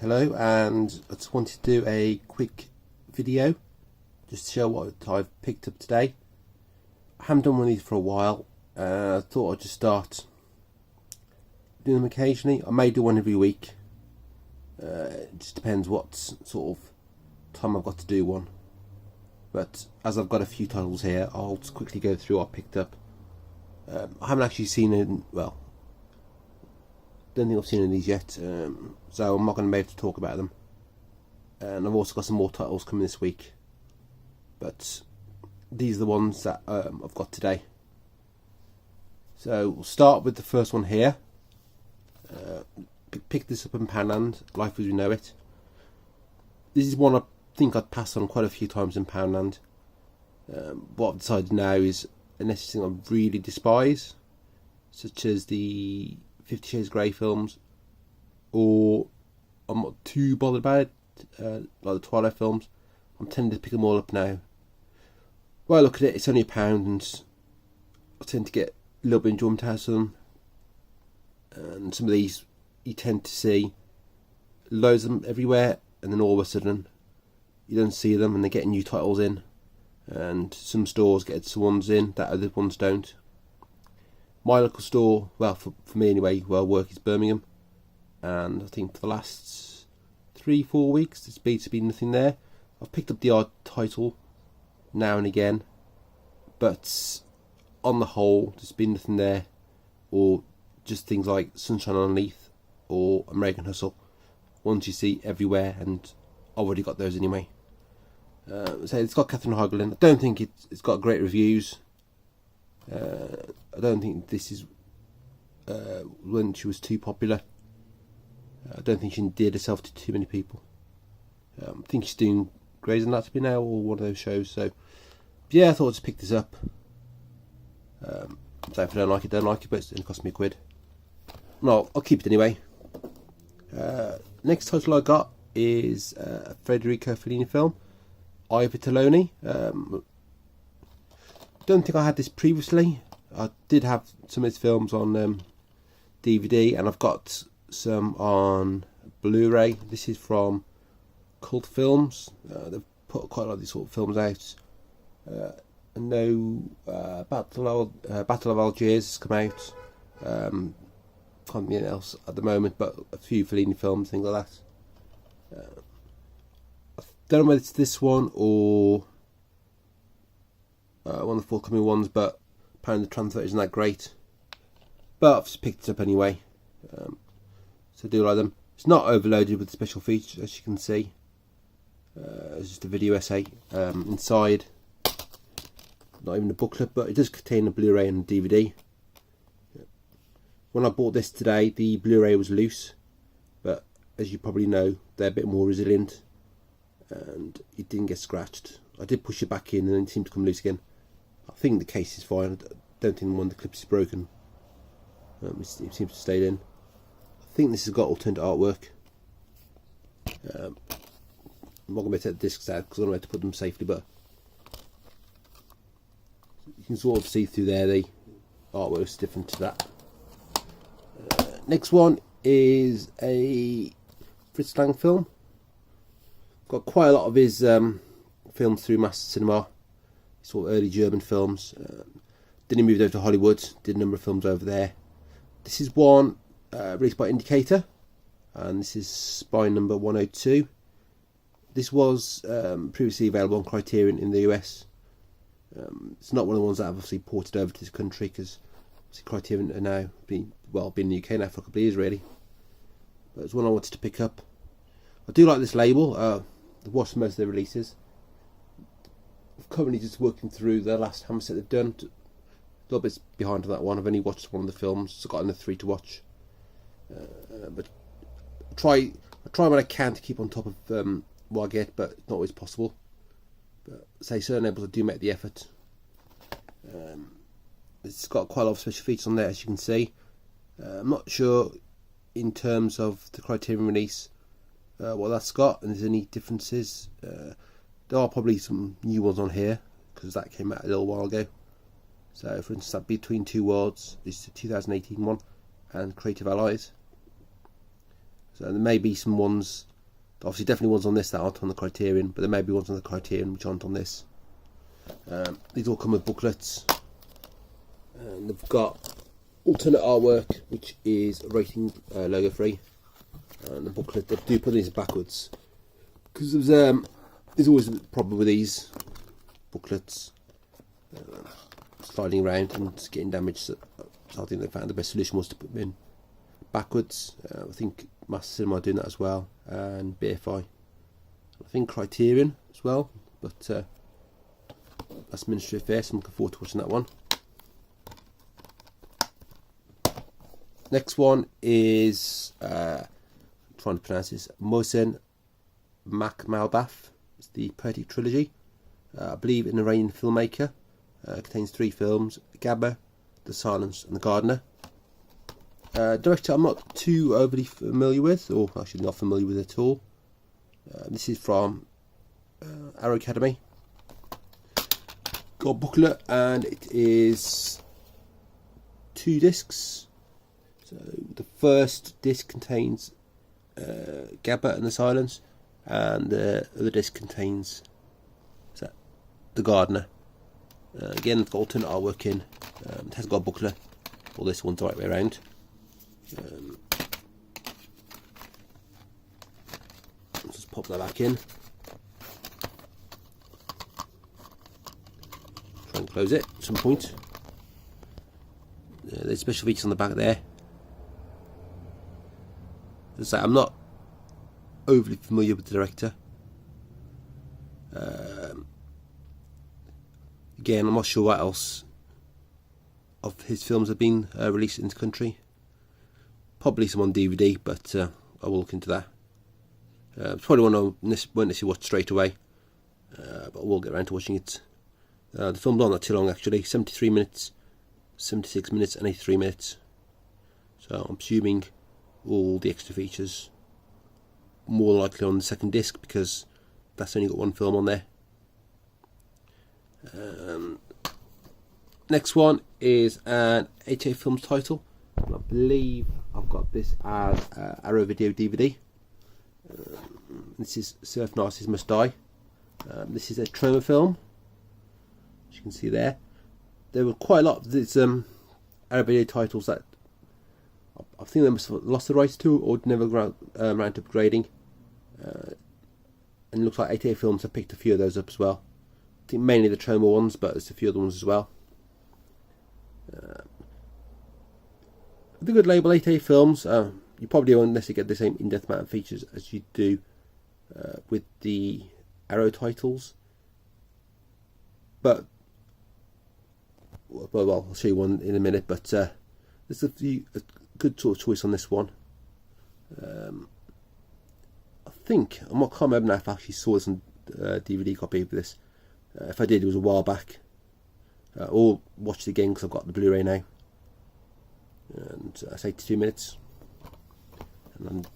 Hello, and I just wanted to do a quick video just to show what I've picked up today. I haven't done one of these for a while. I thought I'd just start doing them occasionally. I may do one every week. It just depends what sort of time I've got to do one. But as I've got a few titles here, I'll just quickly go through what I picked up. I haven't actually seen it, well, don't think I've seen any of these yet, so I'm not going to be able to talk about them. And I've also got some more titles coming this week, but these are the ones that I've got today. So we'll start with the first one here. Pick this up in Poundland, Life as We Know It. This is one I think I'd pass on quite a few times in Poundland. What I've decided now is, unless it's something I really despise, such as the 50 Shades of Grey films, or I'm not too bothered about it, like the Twilight films, I'm tending to pick them all up now. When I look at it, it's only £1, and I tend to get a little bit of enjoyment out of them. And some of these you tend to see loads of them everywhere, and then all of a sudden you don't see them, and they're getting new titles in, and some stores get some ones in that other ones don't. My local store, well, for me anyway, where I work, is Birmingham, and I think for the last 3-4 weeks there's been nothing there. I've picked up the odd title now and again, but on the whole there's been nothing there, or just things like Sunshine on Leith or American Hustle, ones you see everywhere, and I've already got those anyway. So it's got Katherine Heigl in. I don't think it's got great reviews. I don't think this is when she was too popular. I don't think she endeared herself to too many people. I think she's doing Craze now, or one of those shows. So yeah, I thought I'd just pick this up. So if I don't like it, but it's going to cost me £1. No, I'll keep it anyway. Next title I got is a Federico Fellini film, I, Vitelloni. Don't think I had this previously. I did have some of his films on DVD, and I've got some on Blu-ray. This is from Cult Films. They've put quite a lot of these sort of films out. I know Battle of Algiers has come out. Can't think anything else at the moment, but a few Fellini films, things like that. I don't know whether it's this one or one of the forthcoming ones, but apparently the transfer isn't that great. But I've just picked it up anyway, so I do like them. It's not overloaded with special features, as you can see. It's just a video essay inside. Not even a booklet, but it does contain a Blu-ray and a DVD. When I bought this today, the Blu-ray was loose, but as you probably know, they're a bit more resilient, and it didn't get scratched. I did push it back in, and then it seemed to come loose again. I think the case is fine. I don't think one of the clips is broken. It seems to have stayed in. I think this has got alternate artwork. I'm not going to take the discs out because I don't know how to put them safely, but you can sort of see through there the artwork is different to that. Next one is a Fritz Lang film. Got quite a lot of his films through Master Cinema, sort of early German films. Then he moved over to Hollywood, did a number of films over there. This is one released by Indicator, and this is Spy Number 102. This was previously available on Criterion in the US. It's not one of the ones that I've obviously ported over to this country, because Criterion are now been in the UK now for a couple of years really. But it's one I wanted to pick up. I do like this label. I've watched most of their releases. I'm currently just working through the last Hammer set they've done. A little bit behind on that one. I've only watched one of the films, so I've got another 3 to watch. But I try when I can to keep on top of what I get, but it's not always possible. But say certain labels, I do make the effort. It's got quite a lot of special features on there, as you can see. I'm not sure in terms of the Criterion release what that's got, and there's any differences. There are probably some new ones on here, because that came out a little while ago. So for instance, that Between Two Worlds is the 2018 one, and Creative Allies. So there may be some ones Obviously, definitely ones on this that aren't on the Criterion, but there may be ones on the Criterion which aren't on this. These all come with booklets, and they've got alternate artwork, which is rating logo free, and the booklet. They do put these backwards because there's always a problem with these booklets sliding around and getting damaged. So I think they found the best solution was to put them in backwards. I think Master Cinema are doing that as well, and BFI. I think Criterion as well, but that's Ministry of Affairs, so I'm looking forward to watching that one. Next one is, trying to pronounce this, Mohsen Makhmalbaf. It's the Poetic Trilogy. I believe an Iranian filmmaker. Contains 3 films: Gabba, The Silence, and The Gardener. Director I'm not too overly familiar with, or actually not familiar with at all. This is from Arrow Academy. Got a booklet, and it is 2 discs. So the first disc contains Gabba and The Silence, and the other disc contains The Gardener. Again, it's got alternate artwork in. It has got a booklet. Well, this one's the right way around. Let's just pop that back in. Try and close it at some point. There's special features on the back there. As I say, I'm not overly familiar with the director. Again, I'm not sure what else of his films have been released in the country. Probably some on DVD, but I will look into that. Probably one I won't necessarily watch straight away, but I will get around to watching it. The film's not too long actually, 73 minutes, 76 minutes and 83 minutes. So I'm assuming all the extra features more likely on the second disc, because that's only got 1 film on there. Next one is an 8A Films title. I believe I've got this as Arrow Video DVD. This is Surf Narcissists Must Die. This is a trauma film, as you can see there. There were quite a lot of these Arrow Video titles that I think they must have lost the rights to, or never ran to upgrading. And it looks like 8A Films have picked a few of those up as well. I think mainly the trauma ones, but there's a few other ones as well. The good label 8A Films. You probably won't necessarily get the same in-depth amount of features as you do with the Arrow titles, but well, I'll show you one in a minute. But there's a good sort of choice on this one. I think I can't remember now if I actually saw some DVD copy of this. If I did, it was a while back. Or watched it again because I've got the Blu-ray now. And it's 82 minutes. And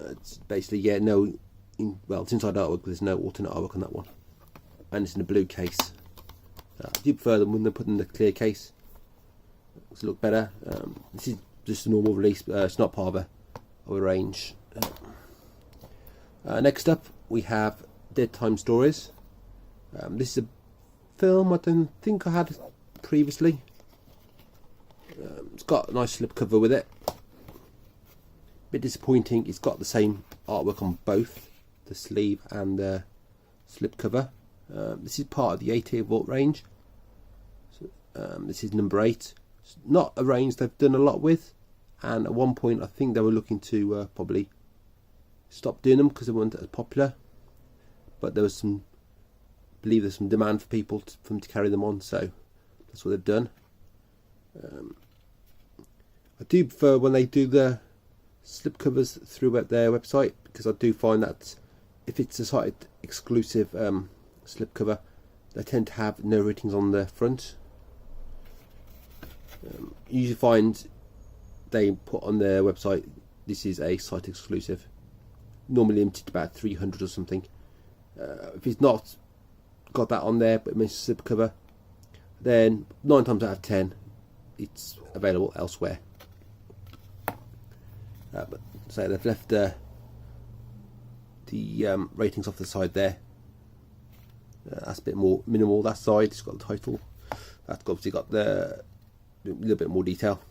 it's basically, yeah, it's inside artwork, but there's no alternate artwork on that one. And it's in a blue case. I do prefer them when they're put in the clear case. It's a look better. This is just a normal release. It's not part of a range. Next up, we have Dead Time Stories. This is a film I don't think I had previously. It's got a nice slipcover with it. Bit disappointing, it's got the same artwork on both the sleeve and the slipcover. This is part of the 8A Vault range. So, this is number 8. It's not a range they've done a lot with, and at one point I think they were looking to probably stop doing them because they weren't as popular. But there was some, I believe there's some demand for people for them to carry them on, so that's what they've done. I do prefer when they do the slipcovers through their website, because I do find that if it's a site exclusive slipcover, they tend to have no ratings on the front. You usually find they put on their website this is a site exclusive, normally limited to about 300 or something. If it's not got that on there but it mentions slipcover, then 9 times out of 10 it's available elsewhere. But so they've left the ratings off the side there. That's a bit more minimal, that side. It's got the title. That's obviously got the little bit more detail.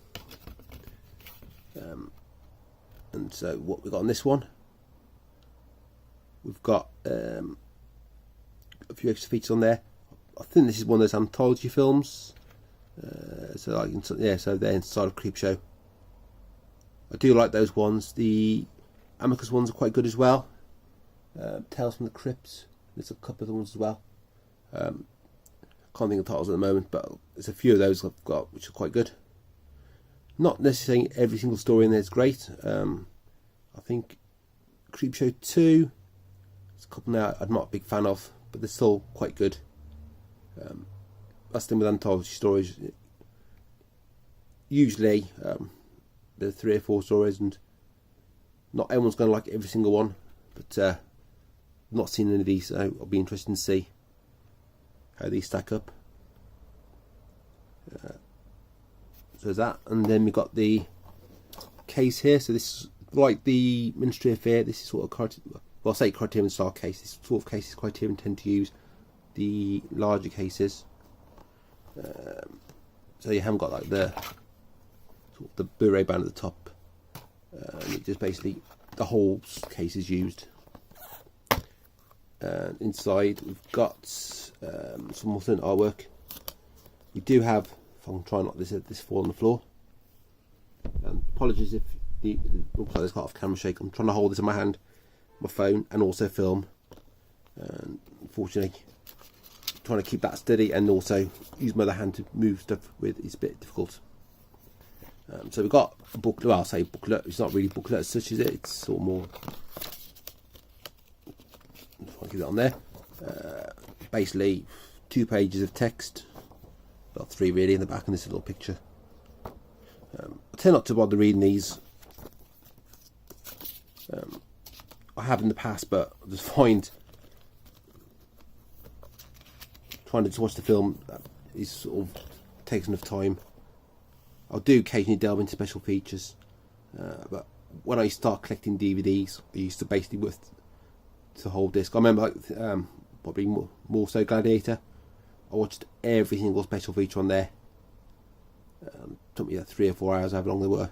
And so what we've got on this one, we've got a few extra features on there. I think this is one of those anthology films. So they're inside of Creepshow. I do like those ones. The Amicus ones are quite good as well. Tales from the Crypt. There's a couple of the ones as well. Can't think of titles at the moment, but there's a few of those I've got which are quite good. Not necessarily every single story in there is great. I think Creepshow 2, there's a couple now I'm not a big fan of, but they're still quite good. That's the thing with anthology stories. Usually there are 3 or 4 stories, and not everyone's going to like every single one. But I've not seen any of these, so I'll be interested to see how these stack up. So there's that, and then we've got the case here. So this is like the Ministry of Fear. This is sort of well, I say Criterion style case. This sort of cases Criterion tend to use the larger cases. So you haven't got like the sort of the Blu-ray band at the top. It just basically the whole case is used. Inside we've got some alternate artwork. We do have, if I can try not to let this fall on the floor. Apologies if it looks like there's a lot of camera shake. I'm trying to hold this in my hand, my phone, and also film. And unfortunately, trying to keep that steady and also use my other hand to move stuff with is a bit difficult. So we've got a booklet. Well, I'll say booklet. It's not really booklet as such, is it? It's sort of more. I'll get it on there. Basically, 2 pages of text. Well, 3 really in the back, and this little picture. I tend not to bother reading these. I have in the past, but I just find trying to watch the film is sort of takes enough time. I'll do occasionally delve into special features, but when I start collecting DVDs, I used to basically with the whole disc. I remember probably more so Gladiator. I watched every single special feature on there. Took me 3 or 4 hours, however long they were.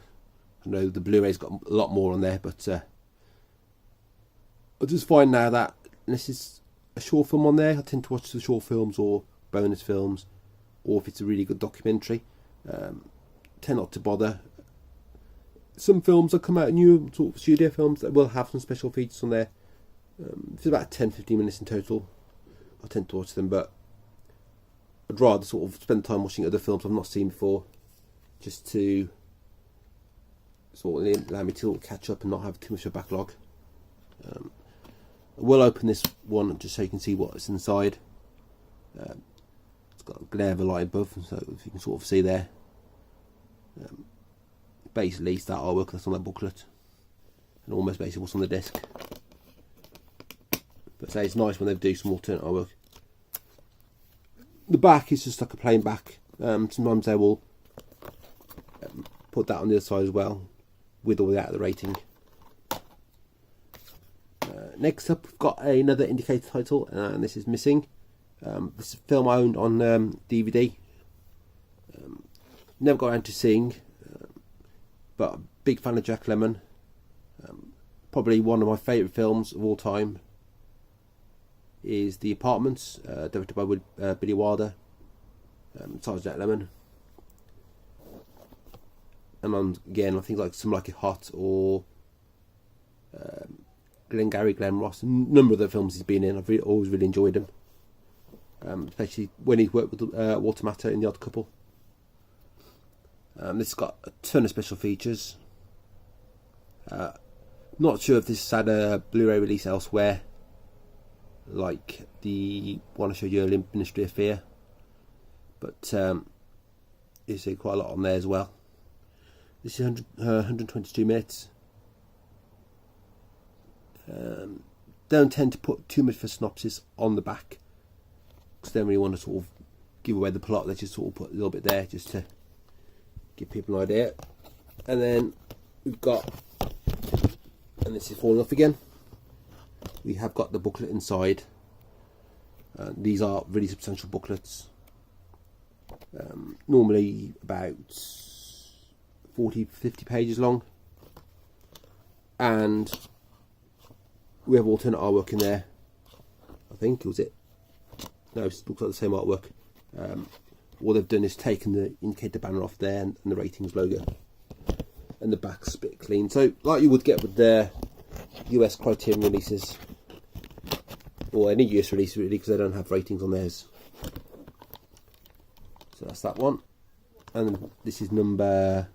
I know the Blu-ray's got a lot more on there, but I just find now that unless it's a short film on there, I tend to watch the short films or bonus films, or if it's a really good documentary, tend not to bother. Some films that come out, new sort of studio films, that will have some special features on there. It's about 10-15 minutes in total. I tend to watch them, but I'd rather sort of spend time watching other films I've not seen before, just to sort of allow me to catch up and not have too much of a backlog. I will open this one just so you can see what's inside. It's got a glare of a light above, so if you can sort of see there. Basically, it's that artwork that's on that booklet, and almost basically what's on the disc. But say it's nice when they do some alternate artwork. The back is just like a plain back. Sometimes they will put that on the other side as well, with or without the rating. Next up, we've got another indicator title, and this is Missing. This is a film I owned on DVD. Never got around to seeing, but a big fan of Jack Lemmon. Probably one of my favourite films of all time is The Apartments, directed by Billy Wilder. Stars Jack Lemmon. And again, I think like Some Like It Hot or Glenn Ross, a number of the films he's been in. I've always really enjoyed him, especially when he worked with Walter Matthau in The Odd Couple. This has got a ton of special features. Not sure if this has had a Blu-ray release elsewhere, like the one I showed you earlier, Ministry of Fear, but you see quite a lot on there as well. This is 122 minutes. Don't tend to put too much of a synopsis on the back, because they don't really want to sort of give away the plot. They just sort of put a little bit there just to give people an idea. And then we've got, and this is falling off again, we have got the booklet inside. These are really substantial booklets, normally about 40-50 pages long, and we have alternate artwork in there. I think, was it? No, it looks like the same artwork. All they've done is taken the indicator banner off there and the ratings logo, and the back's a bit clean. So, like you would get with the US Criterion releases, or any US release really, because they don't have ratings on theirs. So that's that one, and this is number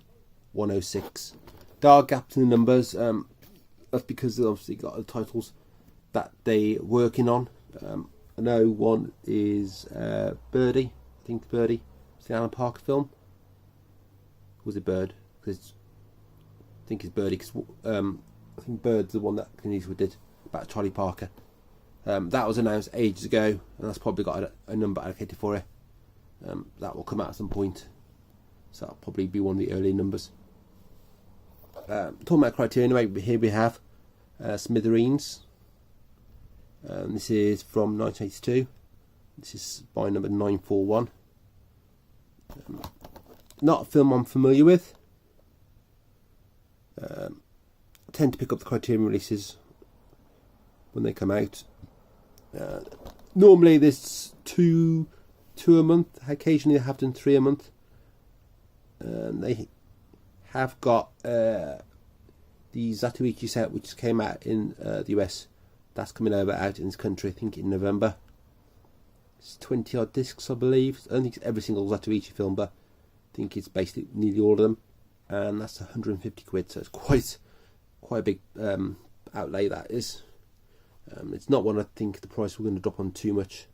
106. There are gaps in the numbers. That's because they've obviously got the titles that they're working on. I know one is Birdie. I think Birdie. It's the Alan Parker film. Was it Bird? Because I think it's Birdie. Because I think Bird's the one that Clint Eastwood did about Charlie Parker. That was announced ages ago, and that's probably got a number allocated for it. That will come out at some point, so that'll probably be one of the early numbers. Talking about Criterion, anyway, here we have Smithereens. This is from 1982. This is by number 941. Not a film I'm familiar with. I tend to pick up the Criterion releases when they come out. Normally there's two a month. Occasionally they have done 3 a month. They have got the Zatoichi set, which came out in the US. That's coming out in this country, I think, in November. It's 20 odd discs, I believe. I don't think it's every single Zatoichi film, but I think it's basically nearly all of them. And that's 150 quid, so it's quite a big outlay, that is. It's not one I think the price we're going to drop on too much.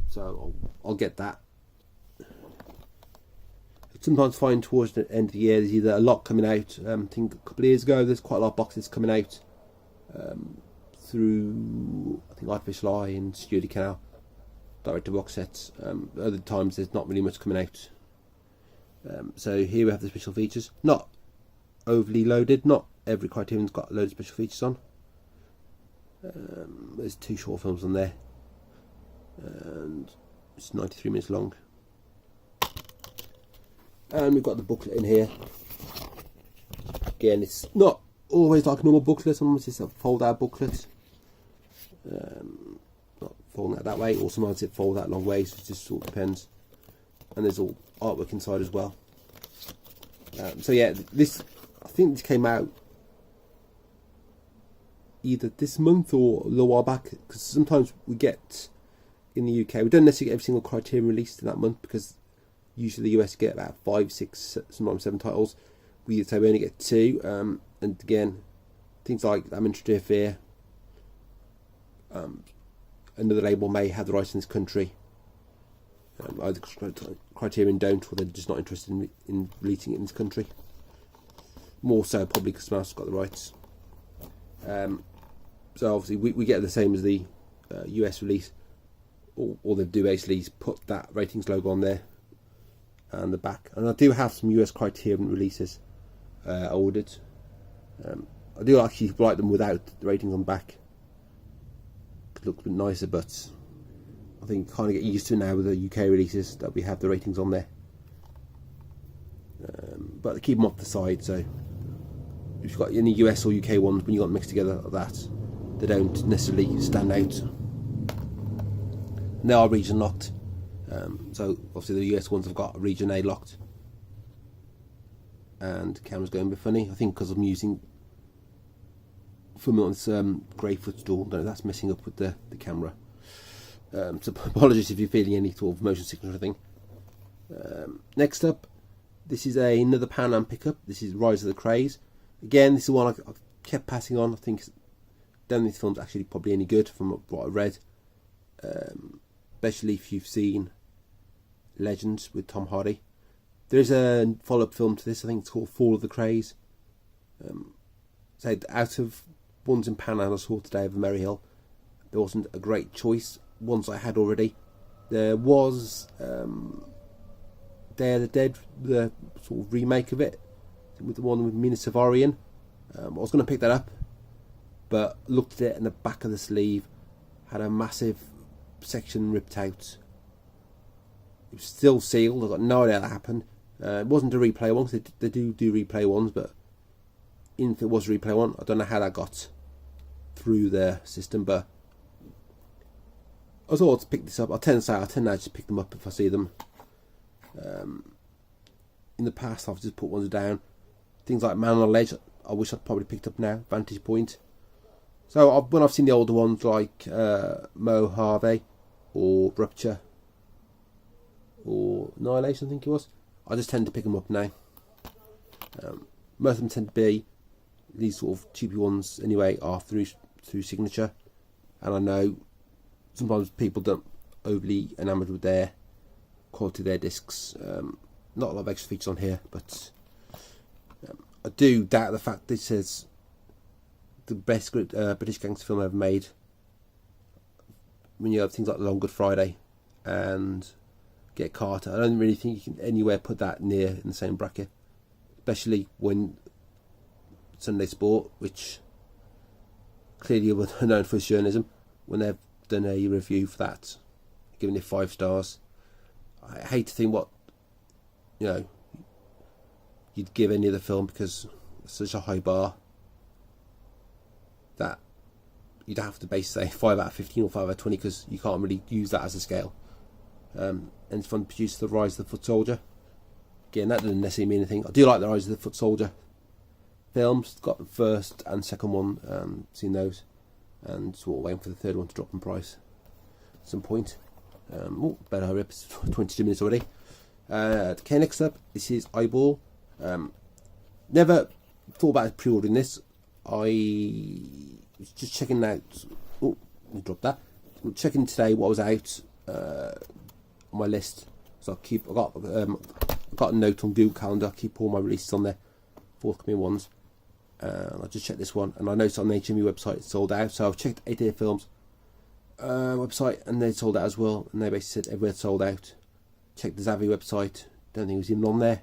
So I'll get that. Sometimes find towards the end of the year there's either a lot coming out. I think a couple of years ago there's quite a lot of boxes coming out through, I think, Artificial Eye and Studio Canal, director box sets. Other times there's not really much coming out. So here we have the special features. Not overly loaded. Not every Criterion's got a load of special features on. There's 2 short films on there, and it's 93 minutes long. And we've got the booklet in here. Again, it's not always like a normal booklet. Sometimes it's a fold-out booklet. Not folding out that way, or sometimes it folds out long ways. It just sort of depends. And there's all artwork inside as well. So yeah, I think this came out either this month or a little while back, because sometimes we get in the UK, we don't necessarily get every single Criterion released in that month, because usually the US get about 5, 6, sometimes 7 titles. We only get 2, and again, things like Administrative Fear, another label may have the rights in this country. Either Criterion don't, or they're just not interested in releasing it in this country. More so probably because someone else has got the rights. So obviously we get the same as the US release. All they do basically is put that ratings logo on there and the back. And I do have some US Criterion releases ordered. I do actually like them without the ratings on the back. It looks a bit nicer, but I think kind of get used to it now with the UK releases that we have the ratings on there. But they keep them off the side, so if you've got any US or UK ones, when you got them mixed together like that, they don't necessarily stand out. And they are region locked, so obviously the US ones have got region A locked. And the camera's going a bit funny, I think because I'm filming on this grey footstool. Don't know if that's messing up with the camera. So apologies if you're feeling any sort of motion sickness or anything. Next up, this is another Pan Am pickup. This is Rise of the Craze. Again, this is one I kept passing on. I think don't think this film's actually probably any good from what I read. Especially if you've seen Legends with Tom Hardy. There is a follow-up film to this. I think it's called Fall of the Craze. So out of ones in Pan Am I saw today of Merry Hill, there wasn't a great choice. Ones I had already. There was Day of the Dead, the sort of remake of it, with the one with Mina Savarian. I was going to pick that up, but looked at it and the back of the sleeve had a massive section ripped out. It was still sealed. I got no idea that happened. It wasn't a replay one, because they do replay ones, but even if it was a replay one, I don't know how that got through their system. But I thought to pick this up. I tend to just pick them up if I see them. In the past, I've just put ones down. Things like Man on a Ledge, I wish I'd probably picked up now. Vantage Point. So when I've seen the older ones like Mo Harvey or Rupture or Annihilation, I think it was, I just tend to pick them up now. Most of them tend to be these sort of cheapy ones anyway, are through Signature, and I know sometimes people don't overly enamoured with their quality of their discs. Not a lot of extra features on here, but I do doubt the fact that it says the best British gangster film ever made. When you have things like Long Good Friday and Get Carter, I don't really think you can anywhere put that near in the same bracket, especially when Sunday Sport, which clearly were known for its journalism, when they've done a review for that, giving it 5 stars. I hate to think what you'd give any other film, because it's such a high bar that you'd have to base, say, 5 out of 15 or 5 out of 20, because you can't really use that as a scale. And it's fun to produce The Rise of the Foot Soldier. Again, that doesn't necessarily mean anything. I do like The Rise of the Foot Soldier films. Got the first and second one, seen those, and sort of waiting for the third one to drop in price at some point. Better hurry up, it's 22 minutes already. Okay, next up, this is Eyeball. Never thought about pre-ordering this. I was just checking out. Oh, let me drop that. Checking today what was out on my list. So I got a note on Google Calendar. I keep all my releases on there, forthcoming ones. I just checked this one, and I noticed on the HMV website it's sold out. So I've checked 88 Films website, and they sold out as well. And they basically said everywhere sold out. Checked the Zavvi website. Don't think it was even on there.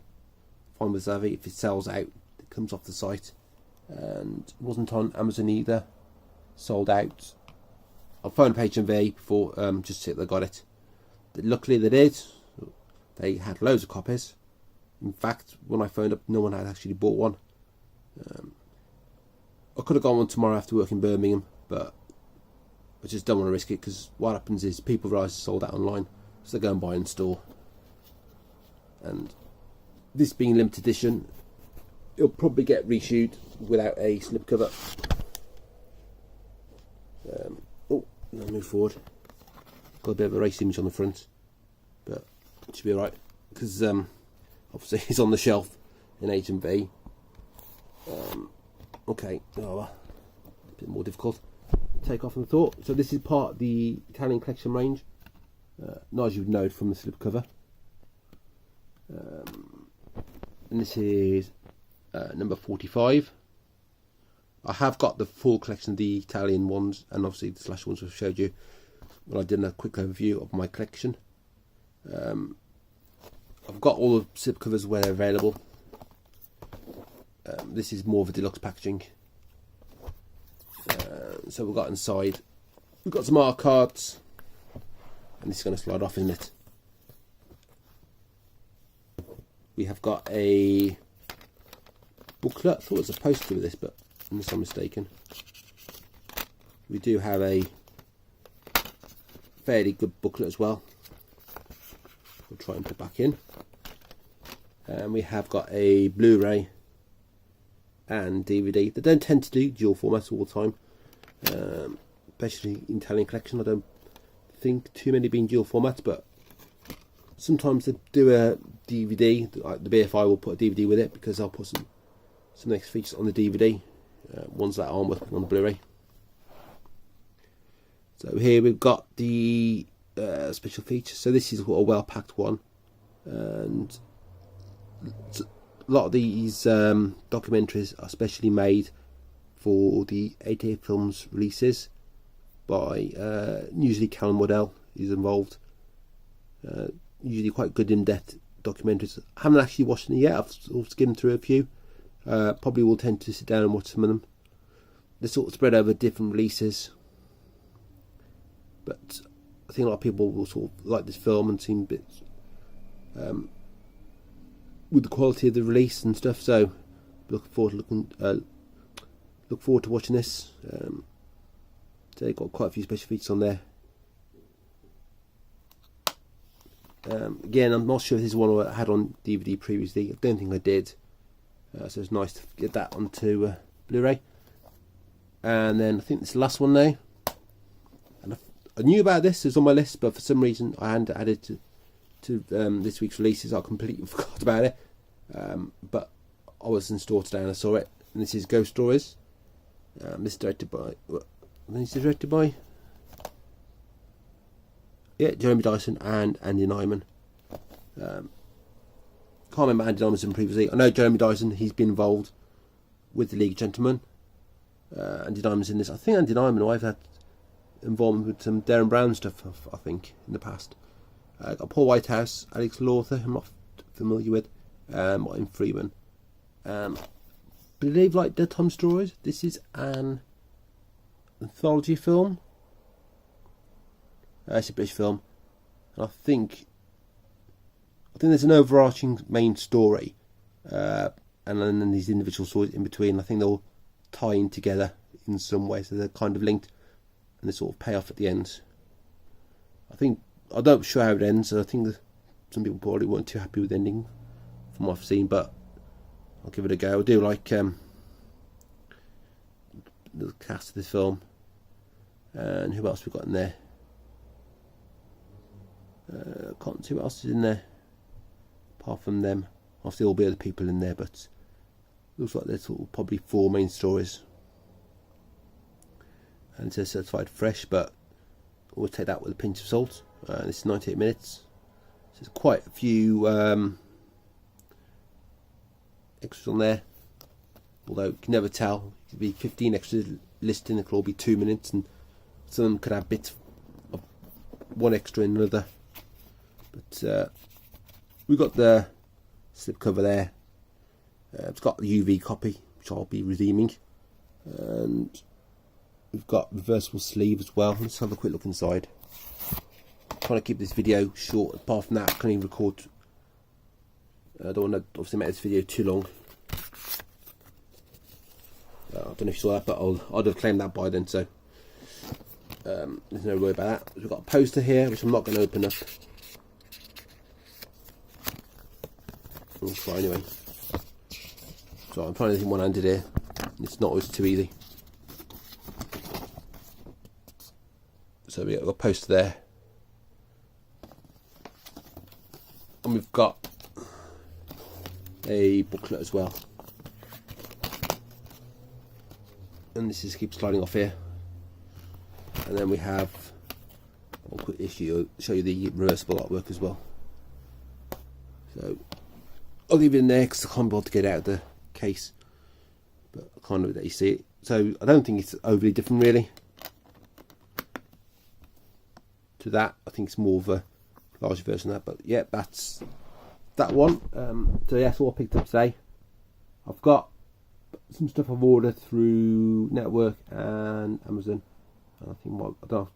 Fine with Zavvi. If it sells out, it comes off the site. And it wasn't on Amazon either. Sold out. I phoned HMV before, just to see if they got it. Luckily they did. They had loads of copies. In fact, when I phoned up, no one had actually bought one. I could have gone one tomorrow after work in Birmingham, but I just don't want to risk it, because what happens is people realise it's sold out online, so they go and buy in store. And this being limited edition, it'll probably get reissued without a slipcover. I'll move forward. Got a bit of a race image on the front, but it should be alright, because obviously it's on the shelf in HMV. Okay, a bit more difficult to take off than I thought. So this is part of the Italian collection range, not as you'd know from the slipcover. And this is number 45. I have got the full collection of the Italian ones, and obviously the slash ones I showed you when I did a quick overview of my collection. I've got all the slipcovers where they're available. This is more of a deluxe packaging. So we've got inside, we've got some art cards, and this is going to slide off, isn't it? We have got a booklet. I thought it was a poster with this, but unless I'm mistaken, we do have a fairly good booklet as well. We'll try and put back in. And we have got a Blu-ray and DVD. They don't tend to do dual formats all the time, especially in Italian collection. I don't think too many being dual formats, but sometimes they do a DVD. Like the BFI will put a DVD with it, because I'll put some extra features on the DVD, ones that aren't working on the Blu-ray. So here we've got the special features. So this is a well-packed one, and a lot of these documentaries are specially made for the 88 Films releases by usually Callum Waddell is involved. Usually quite good in-depth documentaries. I haven't actually watched them yet. I've skimmed through a few. Probably will tend to sit down and watch some of them. they're sort of spread over different releases, but I think a lot of people will sort of like this film and seem a bit with the quality of the release and stuff. So look forward to watching this. So they've got quite a few special features on there. Again, I'm not sure if this is one I had on DVD previously. I don't think I did. So it's nice to get that onto Blu-ray. And then I think this is the last one now. And I knew about this, it was on my list, but for some reason I hadn't added to this week's releases. I completely forgot about it. But I was in store today and I saw it. And this is Ghost Stories. This is directed by... Jeremy Dyson and Andy Nyman. Can't remember Andy Nyman previously. I know Jeremy Dyson, he's been involved with the League of Gentlemen. Andy Nyman's in this. I think Andy Nyman, I've had involvement with some Darren Brown stuff, I think, in the past. Got Paul Whitehouse, Alex Lawther, I'm not familiar with, Martin Freeman. Believe like Dead Tom Stories. This is an anthology film. It's a British film, and I think there's an overarching main story, and then these individual stories in between. I think they'll tie in together in some way, so they're kind of linked, and they sort of pay off at the end. I'm not sure how it ends. I think that some people probably weren't too happy with the ending, from what I've seen, but I'll give it a go. I do like the cast of this film, and who else we got in there? Can't see what else is in there apart from them. Obviously there'll be other people in there, but looks like there's sort of probably 4 main stories. And it says certified fresh, but we'll take that with a pinch of salt. This is 98 minutes. So there's quite a few extras on there, although you can never tell. It could be 15 extras listing, it could all be 2 minutes, and some of them could have bits of one extra in another. But we've got the slipcover there. It's got the UV copy, which I'll be redeeming, and we've got reversible sleeve as well. Let's have a quick look inside. I'm trying to keep this video short. Apart from that, I can't even record. I don't want to obviously make this video too long. I don't know if you saw that, but I'd have claimed that by then, so there's no worry about that. We've got a poster here, which I'm not going to open up. We'll try anyway. So I'm trying to think one-handed here. It's not always too easy. So we've got a poster there, and we've got a booklet as well. And this just keeps sliding off here. And then we have a quick issue, show you the reversible artwork as well. So I'll leave it in there because I can't be able to get it out of the case, but I can't let you see it. So I don't think it's overly different really to that. I think it's more of a larger version of that, but yeah, that's that one. So yeah, that's all I picked up today. I've got some stuff I've ordered through Network and Amazon. I think I'm not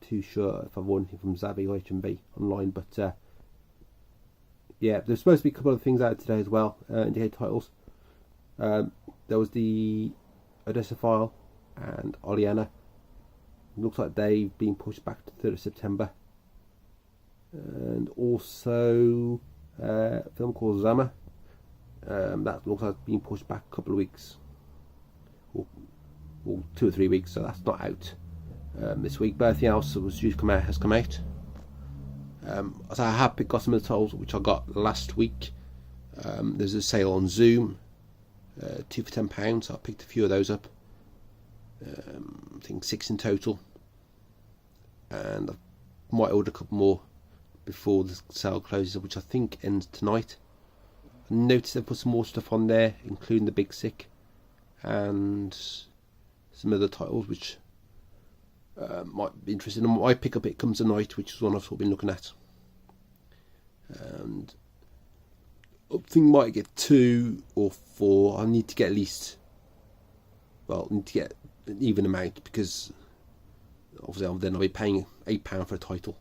too sure if I've ordered anything from Zavi or H&B online, but yeah, there's supposed to be a couple of things out today as well, indicated titles. There was the Odessa File and Oliana. It looks like they've been pushed back to 3rd of September. And also a film called Zama. That looks like it's been pushed back a couple of weeks. Or 2 or 3 weeks, so that's not out this week. But everything else that was due to come out has come out. So I have got some of the titles which I got last week. There's a sale on Zoom, 2 for £10, so I picked a few of those up. I think 6 in total, and I might order a couple more before the sale closes, which I think ends tonight. I noticed they've put some more stuff on there, including The Big Sick and some other titles which might be interesting. I might pick up It Comes a Night, which is one I've sort of been looking at, and I think I might get 2 or 4. I need to get at least well, need to get an even amount, because obviously then I'll be paying £8 for a title.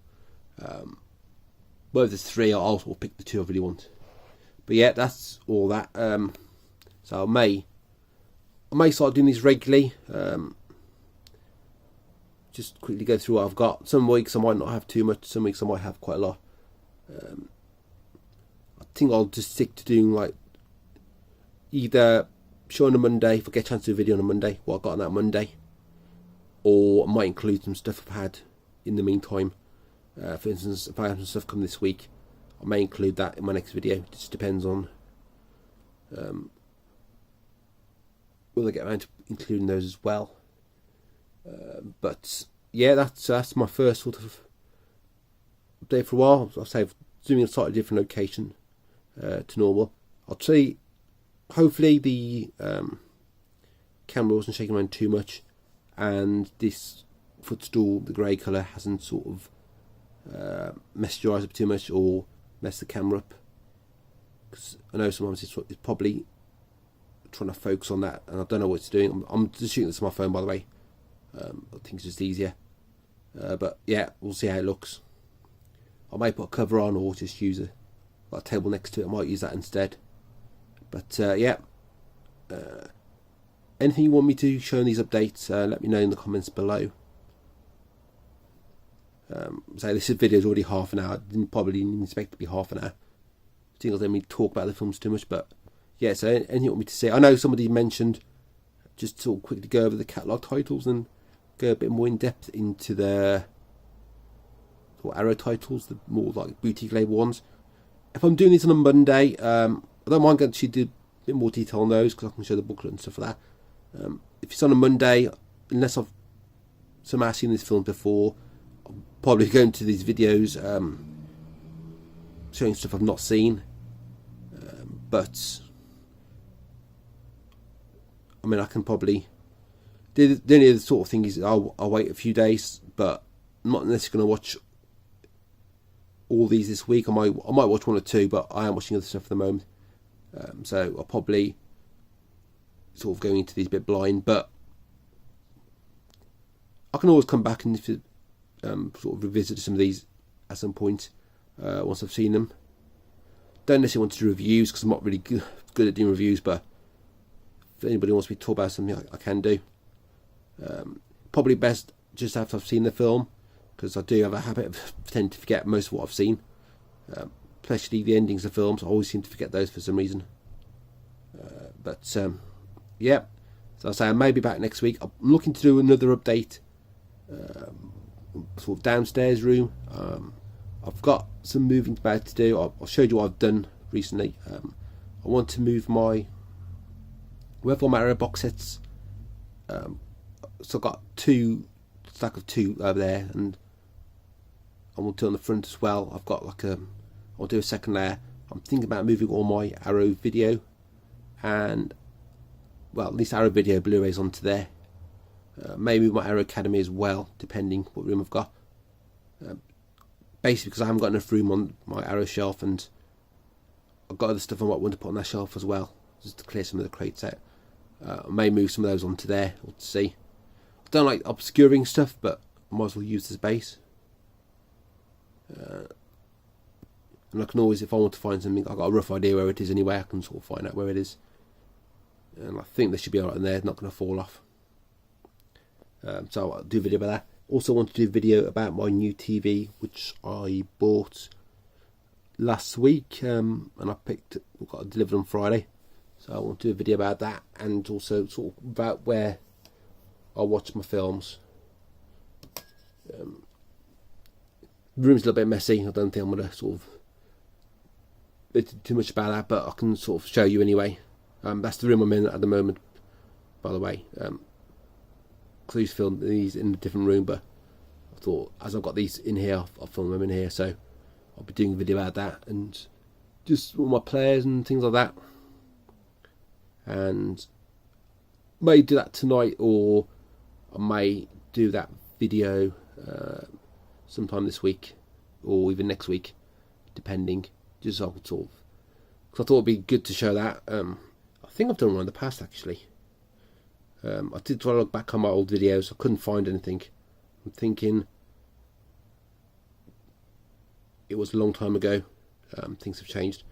But if there's 3, I'll pick the 2 I really want. But yeah, that's all that. So I may start doing these regularly. Just quickly go through what I've got. Some weeks I might not have too much. Some weeks I might have quite a lot. I think I'll just stick to doing like either showing a Monday, if I get a chance to do a video on a Monday, what I got on that Monday, or I might include some stuff I've had in the meantime. For instance, if I have some stuff come this week, I may include that in my next video. It just depends on will I get around to including those as well. But yeah, that's my first sort of update for a while. I'll say zooming in a slightly different location to normal. I'll say hopefully the camera wasn't shaking around too much, and this footstool, the grey colour, hasn't sort of messed your eyes up too much or messed the camera up, because I know sometimes it's probably trying to focus on that, and I don't know what it's doing. I'm just shooting this on my phone, by the way. I think it's just easier, but yeah, we'll see how it looks. I might put a cover on, or just use a table next to it. I might use that instead. But yeah, anything you want me to show in these updates, let me know in the comments below. So this video is already half an hour. I probably didn't expect it to be half an hour. I think I don't need to talk about the films too much, but yeah, so anything you want me to say. I know somebody mentioned just to quickly go over the catalogue titles and go a bit more in depth into the Arrow titles, the more like boutique label ones. If I'm doing this on a Monday, I don't mind going to do a bit more detail on those, because I can show the booklet and stuff for that. If it's on a Monday, unless I've somehow seen this film before, I'll probably go into these videos showing stuff I've not seen. But I mean, I can probably the only other sort of thing is I'll wait a few days, but I'm not necessarily going to watch all these this week. I might watch 1 or 2, but I am watching other stuff at the moment. So I'll probably sort of going into these a bit blind, but I can always come back and sort of revisit some of these at some point once I've seen them. Don't necessarily want to do reviews, because I'm not really good at doing reviews, but if anybody wants me to talk about something, I can do. Probably best just after I've seen the film, because I do have a habit of tending to forget most of what I've seen, especially the endings of films. I always seem to forget those for some reason. But yeah, so I say I may be back next week. I'm looking to do another update, sort of downstairs room. I've got some moving about to do. I'll show you what I've done recently. I want to move my Wherefore Arrow box sets. So I've got stack of 2 over there, and I want to on the front as well. I've got like I'll do a second layer. I'm thinking about moving all my Arrow video and, well, at least Arrow video Blu-rays onto there. Maybe my Arrow Academy as well, depending what room I've got. Basically, because I haven't got enough room on my Arrow shelf, and I've got other stuff I might want to put on that shelf as well, just to clear some of the crates out. I may move some of those onto there, we'll see. I don't like obscuring stuff, but I might as well use the space. And I can always, if I want to find something, I've got a rough idea where it is anyway, I can sort of find out where it is. And I think they should be alright in there, it's not going to fall off. So I'll do a video about that. Also want to do a video about my new TV, which I bought last week, and I got it delivered on Friday. So I want to do a video about that, and also sort of about where I watch my films. The room's a little bit messy. I don't think I'm going to sort of bit too much about that, but I can sort of show you anyway. That's the room I'm in at the moment, by the way. Because I used to film these in a different room, but I thought as I've got these in here, I'll film them in here. So I'll be doing a video about that, and just all my players and things like that. And I may do that tonight, or I may do that video sometime this week, or even next week, depending. Just so I could sort of, because I thought it'd be good to show that. I think I've done one in the past actually. I did try to look back on my old videos. I couldn't find anything. I'm thinking it was a long time ago. Things have changed.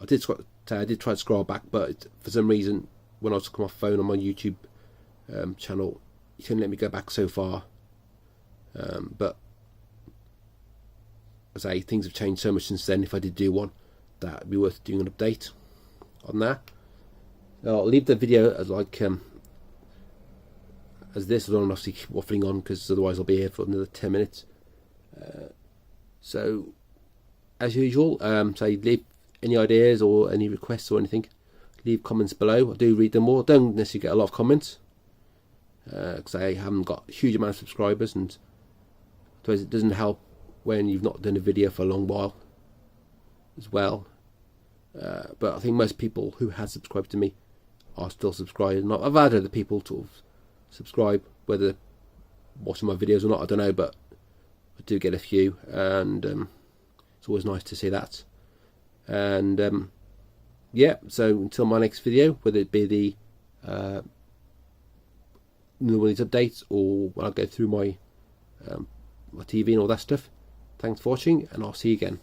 I did try to scroll back, but for some reason, when I was looking on my phone on my YouTube channel, you couldn't let me go back so far. But as I say, things have changed so much since then. If I did do one, that would be worth doing an update on that. I'll leave the video as as this. I don't want to keep waffling on, because otherwise I'll be here for another 10 minutes. So as usual, say leave any ideas or any requests or anything, leave comments below. I do read them all. I don't necessarily get a lot of comments because I haven't got a huge amount of subscribers, and it doesn't help when you've not done a video for a long while as well. But I think most people who have subscribed to me are still subscribed. And I've had other people sort of subscribe, whether watching my videos or not, I don't know, but I do get a few, and it's always nice to see that. And yeah, so until my next video, whether it be the one of these updates, or when I go through my my TV and all that stuff, thanks for watching, and I'll see you again.